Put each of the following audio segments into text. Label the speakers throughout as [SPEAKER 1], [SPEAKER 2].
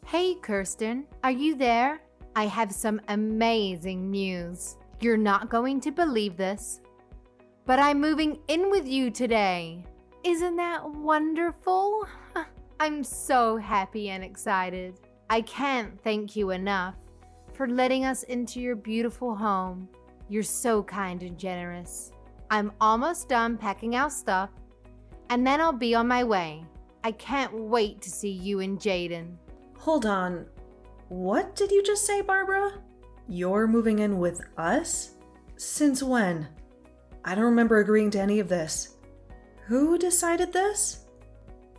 [SPEAKER 1] Hey Kirsten, are you there? I have some amazing news. You're not going to believe this, but I'm moving in with you today. Isn't that wonderful? I'm so happy and excited. I can't thank you enough for letting us into your beautiful home. You're so kind and generous. I'm almost done packing our stuff, and then I'll be on my way. I can't wait to see you and Jaden.
[SPEAKER 2] Hold on. What did you just say, Barbara? You're moving in with us? Since when? I don't remember agreeing to any of this. Who decided this?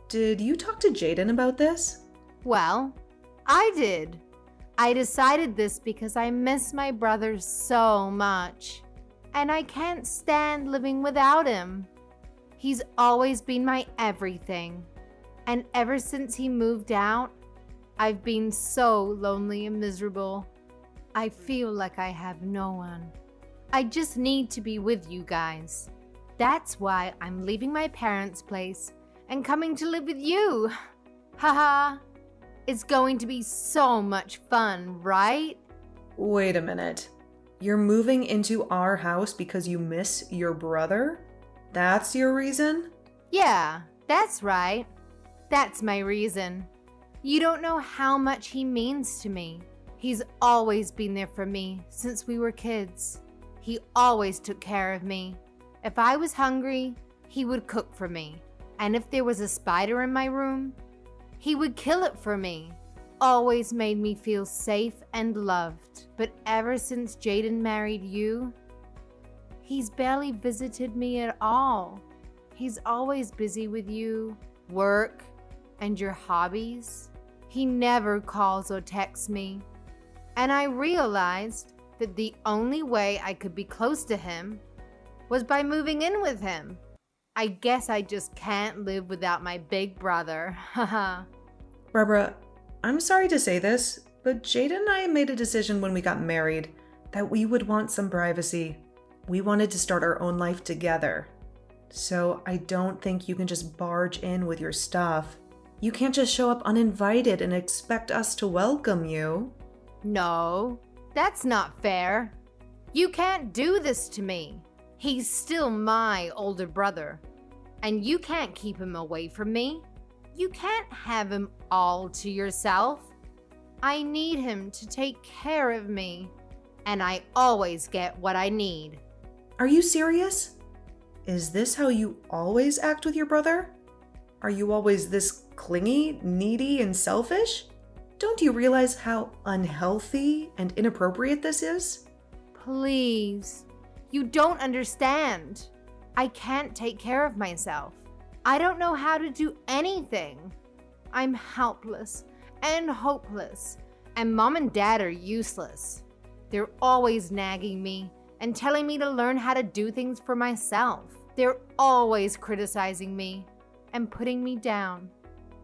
[SPEAKER 2] Did you talk to Jaden about this?
[SPEAKER 1] Well, I did. I decided this because I miss my brother so much, and I can't stand living without him. He's always been my everything, and ever since he moved out, I've been so lonely and miserable. I feel like I have no one. I just need to be with you guys. That's why I'm leaving my parents' place and coming to live with you. Haha. It's going to be so much fun, right?
[SPEAKER 2] Wait a minute. You're moving into our house because you miss your brother? That's your reason?
[SPEAKER 1] Yeah, that's right. That's my reason. You don't know how much he means to me. He's always been there for me since we were kids. He always took care of me. If I was hungry, he would cook for me. And if there was a spider in my room, he would kill it for me. Always made me feel safe and loved. But ever since Jaden married you, he's barely visited me at all. He's always busy with you, work, and your hobbies. He never calls or texts me. And I realized that the only way I could be close to him was by moving in with him. I guess I just can't live without my big brother. Haha.
[SPEAKER 2] Barbara, I'm sorry to say this, but Jaden and I made a decision when we got married that we would want some privacy. We wanted to start our own life together. So I don't think you can just barge in with your stuff. You can't just show up uninvited and expect us to welcome you.
[SPEAKER 1] No, that's not fair. You can't do this to me. He's still my older brother, and you can't keep him away from me. You can't have him all to yourself. I need him to take care of me, and I always get what I need.
[SPEAKER 2] Are you serious? Is this how you always act with your brother? Are you always this clingy, needy, and selfish? Don't you realize how unhealthy and inappropriate this is?
[SPEAKER 1] Please, you don't understand. I can't take care of myself. I don't know how to do anything. I'm helpless and hopeless, and Mom and Dad are useless. They're always nagging me and telling me to learn how to do things for myself. They're always criticizing me and putting me down.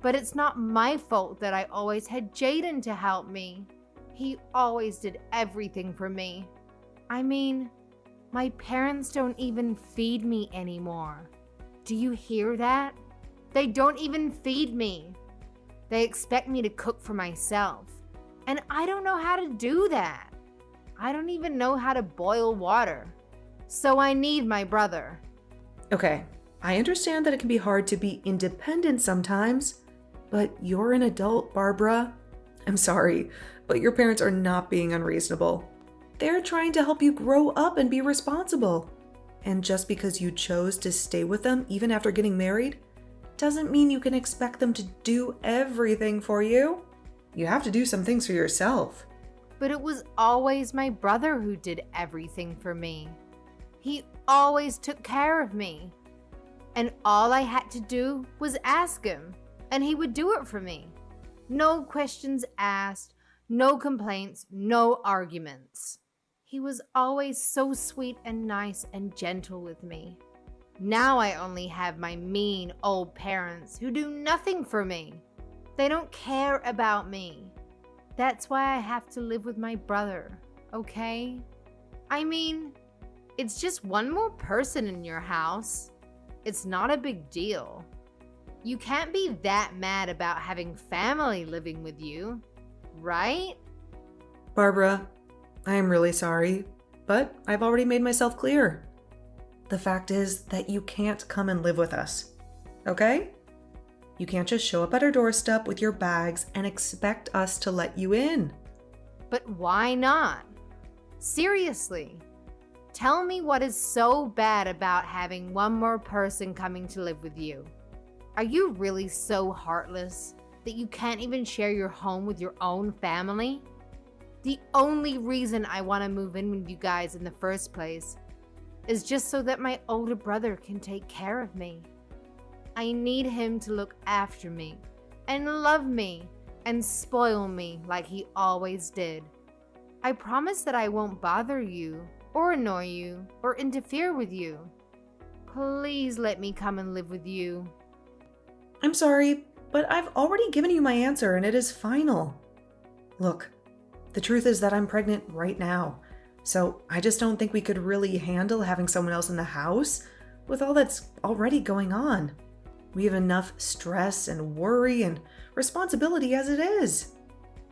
[SPEAKER 1] But it's not my fault that I always had Jaden to help me. He always did everything for me. I mean, my parents don't even feed me anymore. Do you hear that? They don't even feed me. They expect me to cook for myself. And I don't know how to do that. I don't even know how to boil water. So I need my brother.
[SPEAKER 2] Okay, I understand that it can be hard to be independent sometimes, but you're an adult, Barbara. I'm sorry, but your parents are not being unreasonable. They're trying to help you grow up and be responsible. And just because you chose to stay with them even after getting married, doesn't mean you can expect them to do everything for you. You have to do some things for yourself.
[SPEAKER 1] But it was always my brother who did everything for me. He always took care of me. And all I had to do was ask him, and he would do it for me. No questions asked, no complaints, no arguments. He was always so sweet and nice and gentle with me. Now I only have my mean old parents who do nothing for me. They don't care about me. That's why I have to live with my brother, okay? I mean, it's just one more person in your house. It's not a big deal. You can't be that mad about having family living with you. right?
[SPEAKER 2] Barbara, I am really sorry, but I've already made myself clear. The fact is that you can't come and live with us, okay? You can't just show up at our doorstep with your bags and expect us to let you in.
[SPEAKER 1] But why not? Seriously, tell me what is so bad about having one more person coming to live with you. Are you really so heartless that you can't even share your home with your own family? The only reason I want to move in with you guys in the first place is just so that my older brother can take care of me. I need him to look after me and love me and spoil me like he always did. I promise that I won't bother you or annoy you or interfere with you. Please let me come and live with you.
[SPEAKER 2] I'm sorry, but I've already given you my answer and it is final. Look, the truth is that I'm pregnant right now, so I just don't think we could really handle having someone else in the house with all that's already going on. We have enough stress and worry and responsibility as it is.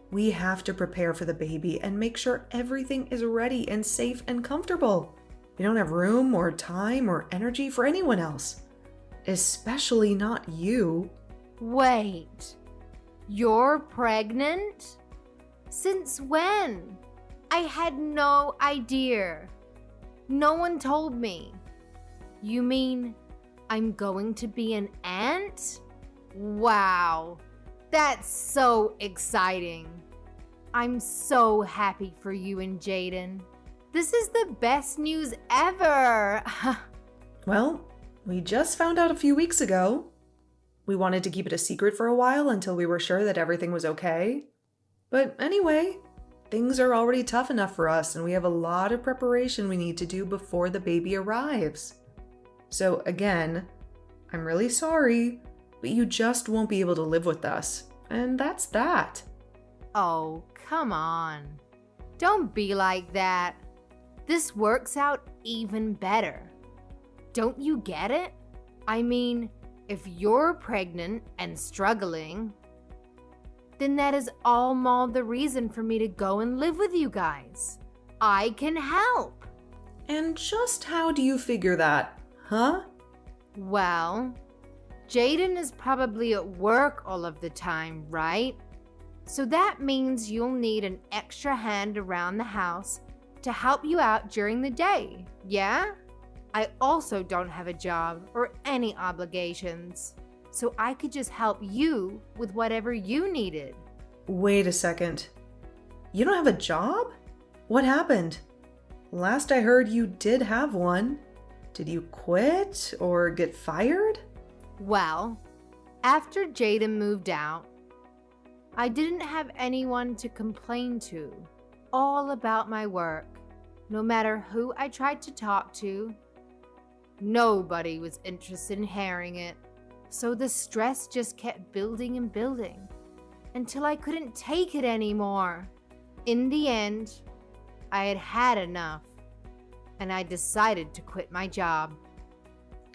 [SPEAKER 2] We have to prepare for the baby and make sure everything is ready and safe and comfortable. We don't have room or time or energy for anyone else, especially not you.
[SPEAKER 1] Wait, you're pregnant? Since when? I had no idea. No one told me. You mean I'm going to be an aunt? Wow, that's so exciting. I'm so happy for you and Jaden. This is the best news ever.
[SPEAKER 2] Well, we just found out a few weeks ago. We wanted to keep it a secret for a while until we were sure that everything was okay. But anyway, things are already tough enough for us and we have a lot of preparation we need to do before the baby arrives. So again, I'm really sorry, but you just won't be able to live with us. And that's that.
[SPEAKER 1] Oh, come on. Don't be like that. This works out even better. Don't you get it? I mean, if you're pregnant and struggling, then that is all the reason for me to go and live with you guys. I can help.
[SPEAKER 2] And just how do you figure that, huh?
[SPEAKER 1] Well, Jaden is probably at work all of the time, right? So that means you'll need an extra hand around the house to help you out during the day, yeah? I also don't have a job or any obligations, so I could just help you with whatever you needed.
[SPEAKER 2] Wait a second. You don't have a job? What happened? Last I heard you did have one. Did you quit or get fired?
[SPEAKER 1] Well, after Jaden moved out, I didn't have anyone to complain to all about my work. No matter who I tried to talk to, nobody was interested in hearing it. So the stress just kept building and building until I couldn't take it anymore. In the end, I had had enough and I decided to quit my job.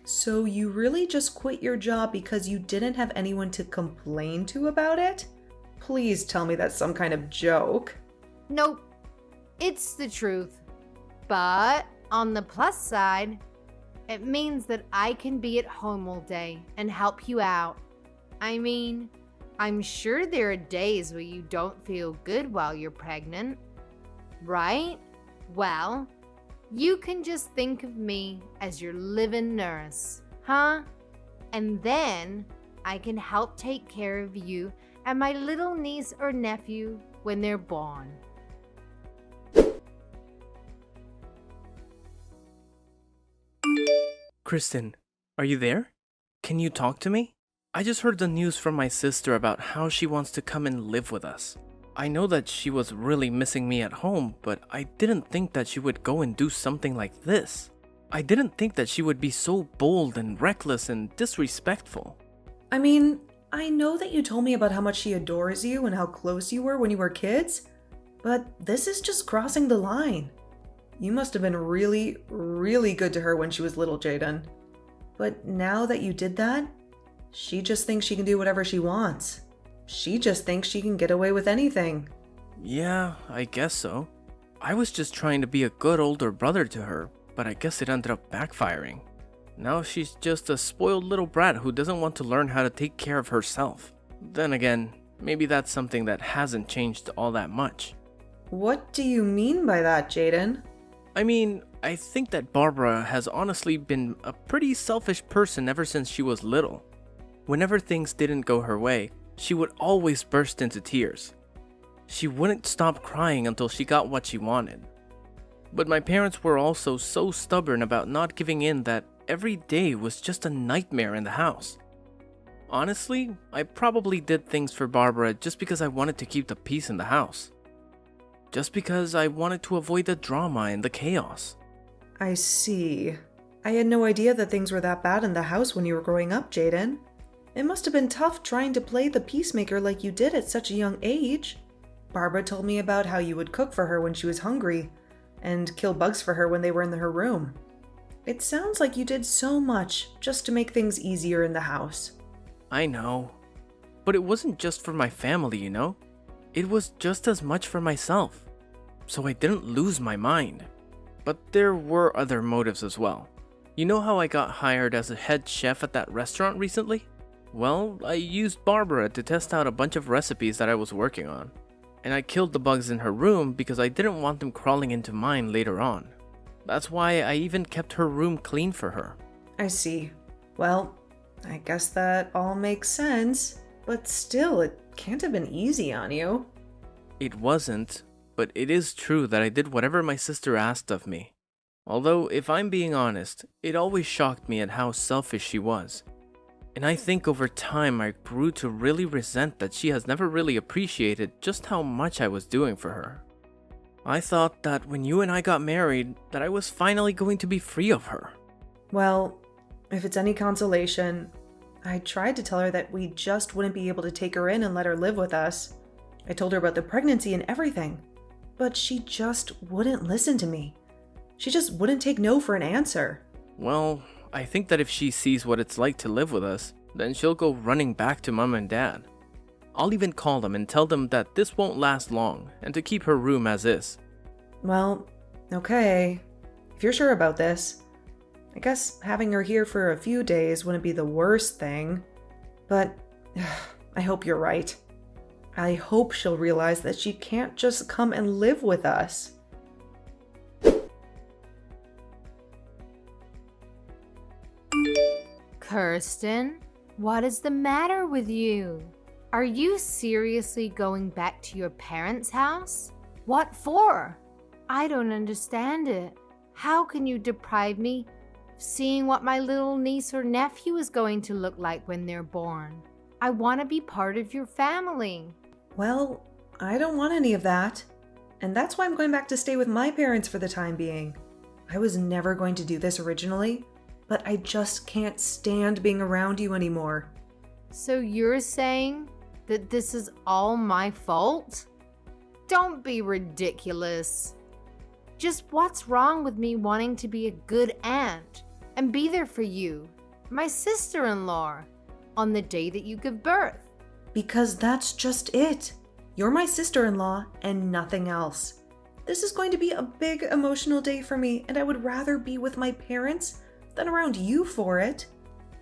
[SPEAKER 2] So you really just quit your job because you didn't have anyone to complain to about it? Please tell me that's some kind of joke.
[SPEAKER 1] Nope, it's the truth. But on the plus side, it means that I can be at home all day and help you out. I mean, I'm sure there are days where you don't feel good while you're pregnant, right? Well, you can just think of me as your live-in nurse, huh? And then I can help take care of you and my little niece or nephew when they're born.
[SPEAKER 3] Kristin, are you there? Can you talk to me? I just heard the news from my sister about how she wants to come and live with us. I know that she was really missing me at home, but I didn't think that she would go and do something like this. I didn't think that she would be so bold and reckless and disrespectful.
[SPEAKER 2] I mean, I know that you told me about how much she adores you and how close you were when you were kids, but this is just crossing the line. You must have been really, really good to her when she was little, Jaden. But now that you did that, she just thinks she can do whatever she wants. She just thinks she can get away with anything.
[SPEAKER 3] Yeah, I guess so. I was just trying to be a good older brother to her, but I guess it ended up backfiring. Now she's just a spoiled little brat who doesn't want to learn how to take care of herself. Then again, maybe that's something that hasn't changed all that much.
[SPEAKER 2] What do you mean by that, Jaden?
[SPEAKER 3] I mean, I think that Barbara has honestly been a pretty selfish person ever since she was little. Whenever things didn't go her way, she would always burst into tears. She wouldn't stop crying until she got what she wanted. But my parents were also so stubborn about not giving in that every day was just a nightmare in the house. Honestly, I probably did things for Barbara just because I wanted to keep the peace in the house. Just because I wanted to avoid the drama and the chaos.
[SPEAKER 2] I see. I had no idea that things were that bad in the house when you were growing up, Jaden. It must have been tough trying to play the peacemaker like you did at such a young age. Barbara told me about how you would cook for her when she was hungry and kill bugs for her when they were in her room. It sounds like you did so much just to make things easier in the house.
[SPEAKER 3] I know. But it wasn't just for my family, you know? It was just as much for myself. So I didn't lose my mind. But there were other motives as well. You know how I got hired as a head chef at that restaurant recently? Well, I used Barbara to test out a bunch of recipes that I was working on. And I killed the bugs in her room because I didn't want them crawling into mine later on. That's why I even kept her room clean for her.
[SPEAKER 2] I see. Well, I guess that all makes sense. But still, it can't have been easy on you.
[SPEAKER 3] It wasn't, but it is true that I did whatever my sister asked of me. Although, if I'm being honest, it always shocked me at how selfish she was. And I think over time I grew to really resent that she has never really appreciated just how much I was doing for her. I thought that when you and I got married, that I was finally going to be free of her.
[SPEAKER 2] Well, if it's any consolation, I tried to tell her that we just wouldn't be able to take her in and let her live with us. I told her about the pregnancy and everything, but she just wouldn't listen to me. She just wouldn't take no for an answer.
[SPEAKER 3] Well, I think that if she sees what it's like to live with us, then she'll go running back to Mom and Dad. I'll even call them and tell them that this won't last long and to keep her room as is.
[SPEAKER 2] Well, okay. If you're sure about this, I guess having her here for a few days wouldn't be the worst thing. But I hope you're right. I hope she'll realize that she can't just come and live with us.
[SPEAKER 1] Kristin, what is the matter with you? Are you seriously going back to your parents' house? What for? I don't understand it. How can you deprive me of seeing what my little niece or nephew is going to look like when they're born? I want to be part of your family.
[SPEAKER 2] Well, I don't want any of that. And that's why I'm going back to stay with my parents for the time being. I was never going to do this originally, but I just can't stand being around you anymore.
[SPEAKER 1] So you're saying that this is all my fault? Don't be ridiculous. Just what's wrong with me wanting to be a good aunt and be there for you, my sister-in-law, on the day that you give birth?
[SPEAKER 2] Because that's just it. You're my sister-in-law and nothing else. This is going to be a big emotional day for me, and I would rather be with my parents than around you for it.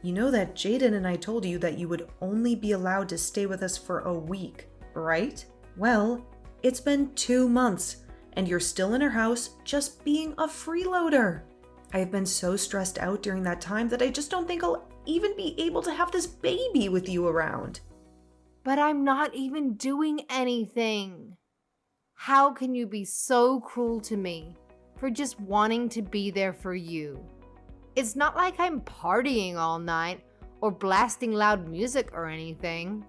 [SPEAKER 2] You know that Jaden and I told you that you would only be allowed to stay with us for a week, right? Well, it's been 2 months, and you're still in our house just being a freeloader. I have been so stressed out during that time that I just don't think I'll even be able to have this baby with you around.
[SPEAKER 1] But I'm not even doing anything. How can you be so cruel to me for just wanting to be there for you? It's not like I'm partying all night or blasting loud music or anything.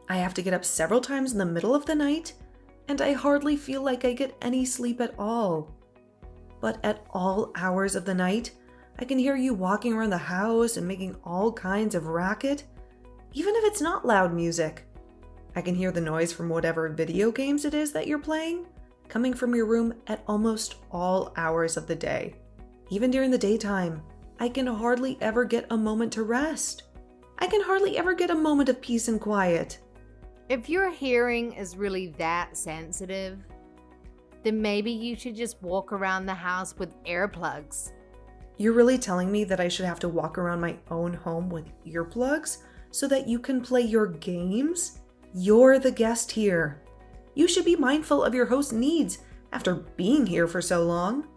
[SPEAKER 2] I have to get up several times in the middle of the night, and I hardly feel like I get any sleep at all. But at all hours of the night, I can hear you walking around the house and making all kinds of racket, even if it's not loud music. I can hear the noise from whatever video games it is that you're playing, coming from your room at almost all hours of the day. Even during the daytime, I can hardly ever get a moment to rest. I can hardly ever get a moment of peace and quiet.
[SPEAKER 1] If your hearing is really that sensitive, then maybe you should just walk around the house with earplugs.
[SPEAKER 2] You're really telling me that I should have to walk around my own home with earplugs so that you can play your games? You're the guest here. You should be mindful of your host's needs after being here for so long.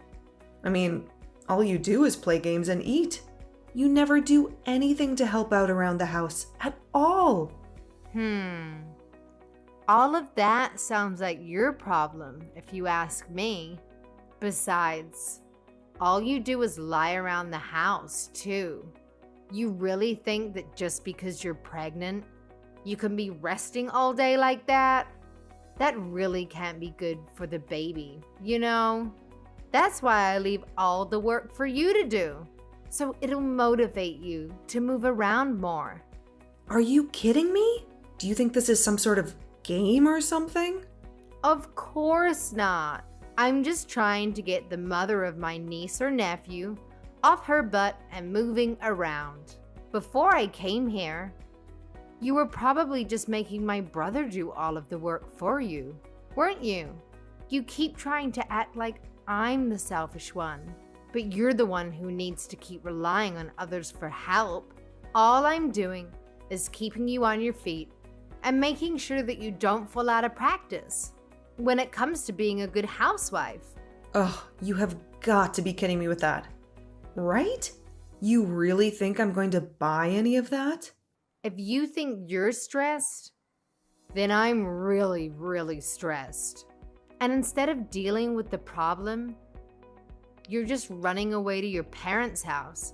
[SPEAKER 2] I mean, all you do is play games and eat. You never do anything to help out around the house at all.
[SPEAKER 1] All of that sounds like your problem, if you ask me. Besides, all you do is lie around the house, too. You really think that just because you're pregnant, you can be resting all day like that? That really can't be good for the baby, you know? That's why I leave all the work for you to do, so it'll motivate you to move around more.
[SPEAKER 2] Are you kidding me? Do you think this is some sort of game or something?
[SPEAKER 1] Of course not. I'm just trying to get the mother of my niece or nephew off her butt and moving around. Before I came here, you were probably just making my brother do all of the work for you, weren't you? You keep trying to act like I'm the selfish one, but you're the one who needs to keep relying on others for help. All I'm doing is keeping you on your feet and making sure that you don't fall out of practice when it comes to being a good housewife.
[SPEAKER 2] Ugh, you have got to be kidding me with that. Right? You really think I'm going to buy any of that?
[SPEAKER 1] If you think you're stressed, then I'm really, really stressed. And instead of dealing with the problem, you're just running away to your parents' house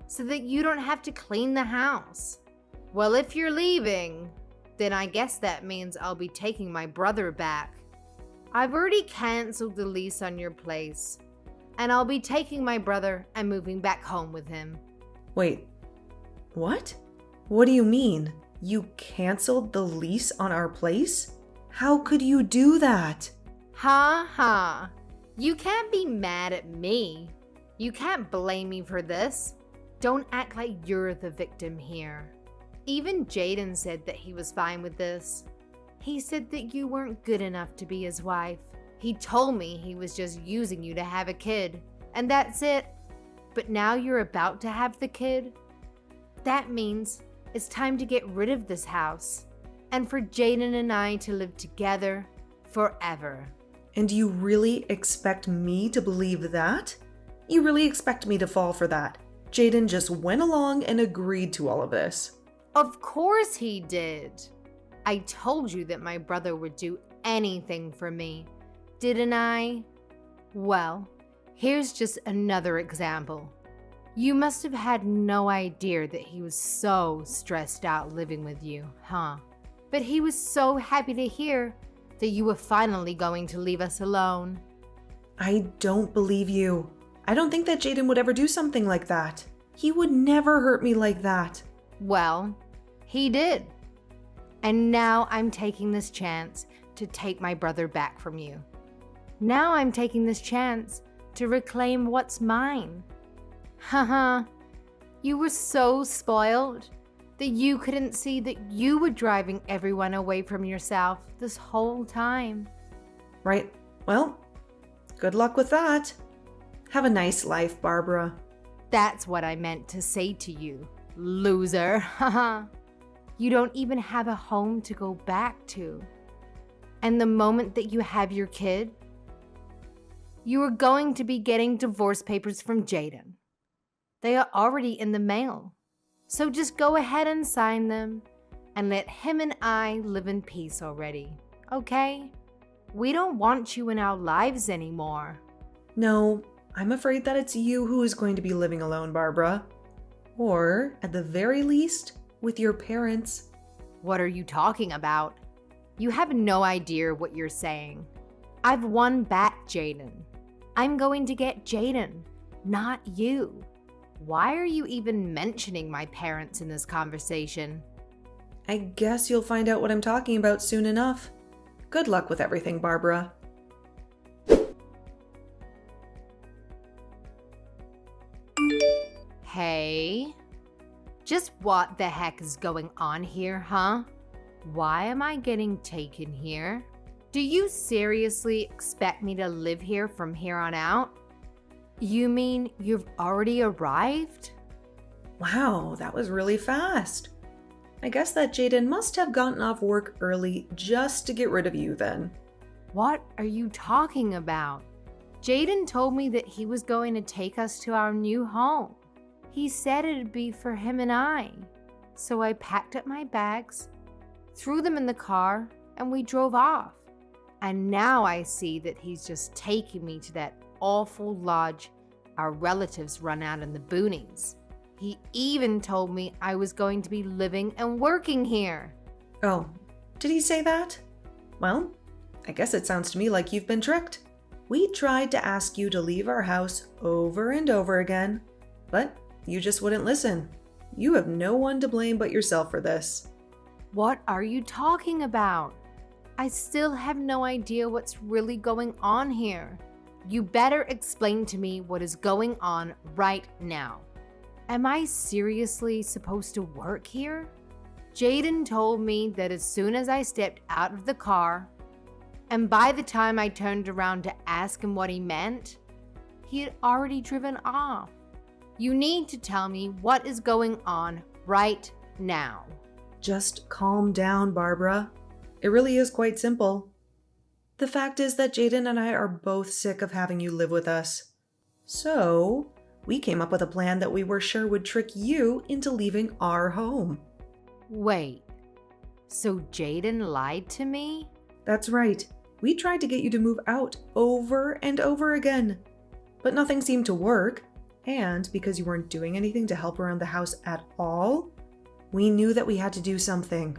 [SPEAKER 1] so that you don't have to clean the house. Well, if you're leaving, then I guess that means I'll be taking my brother back. I've already canceled the lease on your place, and I'll be taking my brother and moving back home with him.
[SPEAKER 2] Wait, what? What do you mean? You canceled the lease on our place? How could you do that?
[SPEAKER 1] Ha ha. You can't be mad at me. You can't blame me for this. Don't act like you're the victim here. Even Jaden said that he was fine with this. He said that you weren't good enough to be his wife. He told me he was just using you to have a kid, and that's it. But now you're about to have the kid? That means it's time to get rid of this house, and for Jaden and I to live together forever.
[SPEAKER 2] And you really expect me to believe that? You really expect me to fall for that? Jaden just went along and agreed to all of this.
[SPEAKER 1] Of course he did. I told you that my brother would do anything for me, didn't I? Well, here's just another example. You must have had no idea that he was so stressed out living with you, huh? But he was so happy to hear that you were finally going to leave us alone.
[SPEAKER 2] I don't believe you. I don't think that Jaden would ever do something like that. He would never hurt me like that.
[SPEAKER 1] Well, he did. And now I'm taking this chance to take my brother back from you. Now I'm taking this chance to reclaim what's mine. Haha, you were so spoiled that you couldn't see that you were driving everyone away from yourself this whole time.
[SPEAKER 2] Right. Well, good luck with that. Have a nice life, Barbara.
[SPEAKER 1] That's what I meant to say to you, loser. Haha. You don't even have a home to go back to. And the moment that you have your kid, you are going to be getting divorce papers from Jaden. They are already in the mail. So just go ahead and sign them and let him and I live in peace already, okay? We don't want you in our lives anymore.
[SPEAKER 2] No, I'm afraid that it's you who is going to be living alone, Barbara. Or, at the very least, with your parents.
[SPEAKER 1] What are you talking about? You have no idea what you're saying. I've won back Jaden. I'm going to get Jaden, not you. Why are you even mentioning my parents in this conversation?
[SPEAKER 2] I guess you'll find out what I'm talking about soon enough. Good luck with everything, Barbara.
[SPEAKER 1] Hey? Just what the heck is going on here, huh? Why am I getting taken here? Do you seriously expect me to live here from here on out? You mean you've already arrived?
[SPEAKER 2] Wow, that was really fast. I guess that Jaden must have gotten off work early just to get rid of you then.
[SPEAKER 1] What are you talking about? Jaden told me that he was going to take us to our new home. He said it'd be for him and I. So I packed up my bags, threw them in the car, and we drove off. And now I see that he's just taking me to that awful lodge our relatives run out in the boonies. He even told me I was going to be living and working here.
[SPEAKER 2] Oh, did he say that? Well, I guess it sounds to me like you've been tricked. We tried to ask you to leave our house over and over again, but you just wouldn't listen. You have no one to blame but yourself for this.
[SPEAKER 1] What are you talking about? I still have no idea what's really going on here. You better explain to me what is going on right now. Am I seriously supposed to work here? Jaden told me that as soon as I stepped out of the car, and by the time I turned around to ask him what he meant, he had already driven off. You need to tell me what is going on right now.
[SPEAKER 2] Just calm down, Barbara. It really is quite simple. The fact is that Jaden and I are both sick of having you live with us. So, we came up with a plan that we were sure would trick you into leaving our home.
[SPEAKER 1] Wait, so Jaden lied to me?
[SPEAKER 2] That's right. We tried to get you to move out over and over again. But nothing seemed to work. And because you weren't doing anything to help around the house at all, we knew that we had to do something.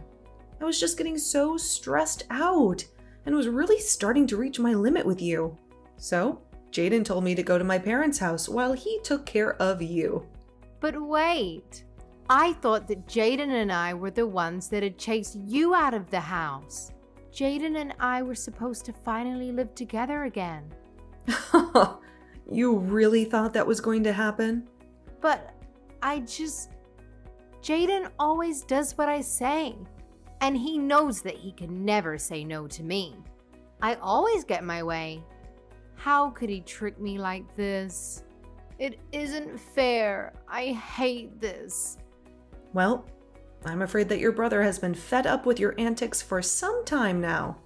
[SPEAKER 2] I was just getting so stressed out and was really starting to reach my limit with you. So, Jaden told me to go to my parents' house while he took care of you.
[SPEAKER 1] But wait, I thought that Jaden and I were the ones that had chased you out of the house. Jaden and I were supposed to finally live together again.
[SPEAKER 2] You really thought that was going to happen?
[SPEAKER 1] But Jaden always does what I say. And he knows that he can never say no to me. I always get my way. How could he trick me like this? It isn't fair. I hate this.
[SPEAKER 2] Well, I'm afraid that your brother has been fed up with your antics for some time now.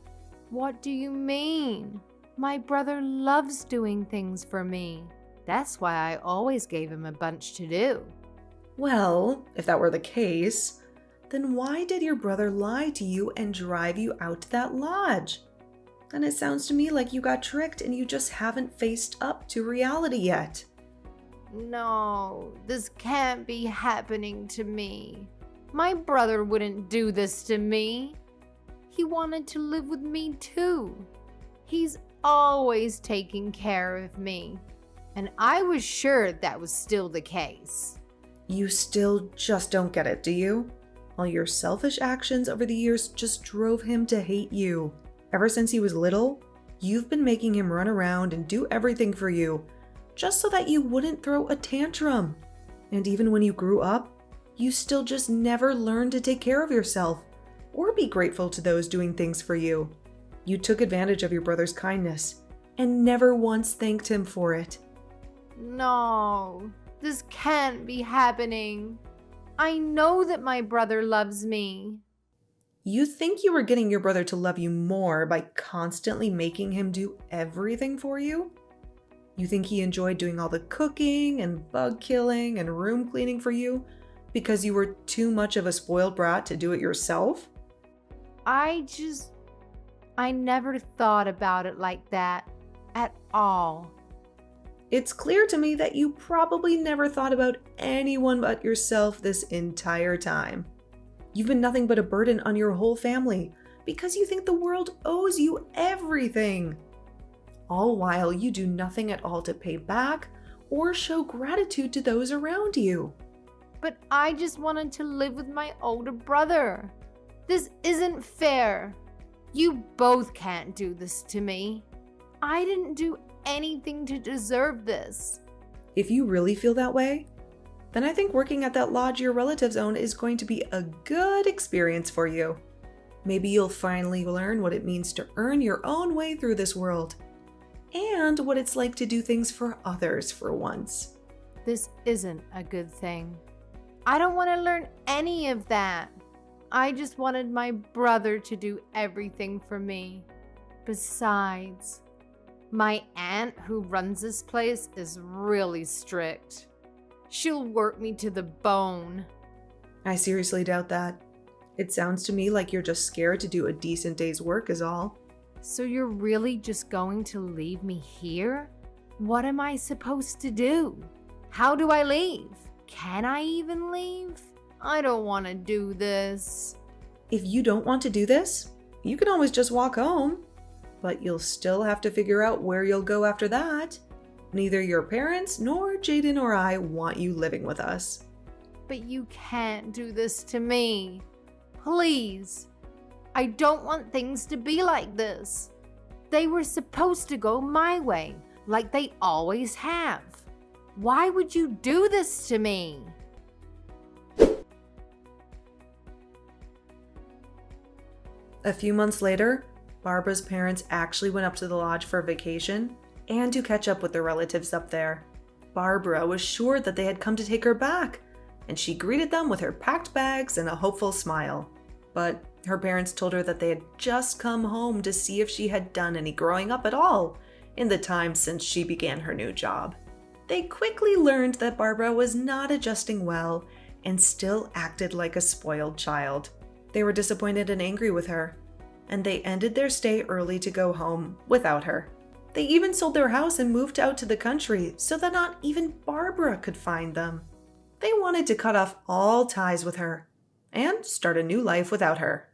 [SPEAKER 1] What do you mean? My brother loves doing things for me. That's why I always gave him a bunch to do.
[SPEAKER 2] Well, if that were the case, then why did your brother lie to you and drive you out to that lodge? And it sounds to me like you got tricked and you just haven't faced up to reality yet.
[SPEAKER 1] No, this can't be happening to me. My brother wouldn't do this to me. He wanted to live with me too. He's always taking care of me. And I was sure that was still the case.
[SPEAKER 2] You still just don't get it, do you? All your selfish actions over the years just drove him to hate you. Ever since he was little, you've been making him run around and do everything for you, just so that you wouldn't throw a tantrum. And even when you grew up, you still just never learned to take care of yourself or be grateful to those doing things for you. You took advantage of your brother's kindness and never once thanked him for it.
[SPEAKER 1] No, this can't be happening. I know that my brother loves me.
[SPEAKER 2] You think you were getting your brother to love you more by constantly making him do everything for you? You think he enjoyed doing all the cooking and bug killing and room cleaning for you because you were too much of a spoiled brat to do it yourself?
[SPEAKER 1] I never thought about it like that at all.
[SPEAKER 2] It's clear to me that you probably never thought about anyone but yourself this entire time. You've been nothing but a burden on your whole family because you think the world owes you everything. All while you do nothing at all to pay back or show gratitude to those around you.
[SPEAKER 1] But I just wanted to live with my older brother. This isn't fair. You both can't do this to me. I didn't do anything to deserve this.
[SPEAKER 2] If you really feel that way, then I think working at that lodge your relatives own is going to be a good experience for you. Maybe you'll finally learn what it means to earn your own way through this world, and what it's like to do things for others for once.
[SPEAKER 1] This isn't a good thing. I don't want to learn any of that. I just wanted my brother to do everything for me. Besides, my aunt who runs this place is really strict. She'll work me to the bone.
[SPEAKER 2] I seriously doubt that. It sounds to me like you're just scared to do a decent day's work is all.
[SPEAKER 1] So you're really just going to leave me here? What am I supposed to do? How do I leave? Can I even leave? I don't want to do this.
[SPEAKER 2] If you don't want to do this, you can always just walk home. But you'll still have to figure out where you'll go after that. Neither your parents nor Jaden or I want you living with us.
[SPEAKER 1] But you can't do this to me. Please. I don't want things to be like this. They were supposed to go my way, like they always have. Why would you do this to me?
[SPEAKER 2] A few months later, Barbara's parents actually went up to the lodge for a vacation and to catch up with their relatives up there. Barbara was sure that they had come to take her back, and she greeted them with her packed bags and a hopeful smile. But her parents told her that they had just come home to see if she had done any growing up at all in the time since she began her new job. They quickly learned that Barbara was not adjusting well and still acted like a spoiled child. They were disappointed and angry with her, and they ended their stay early to go home without her. They even sold their house and moved out to the country so that not even Barbara could find them. They wanted to cut off all ties with her and start a new life without her.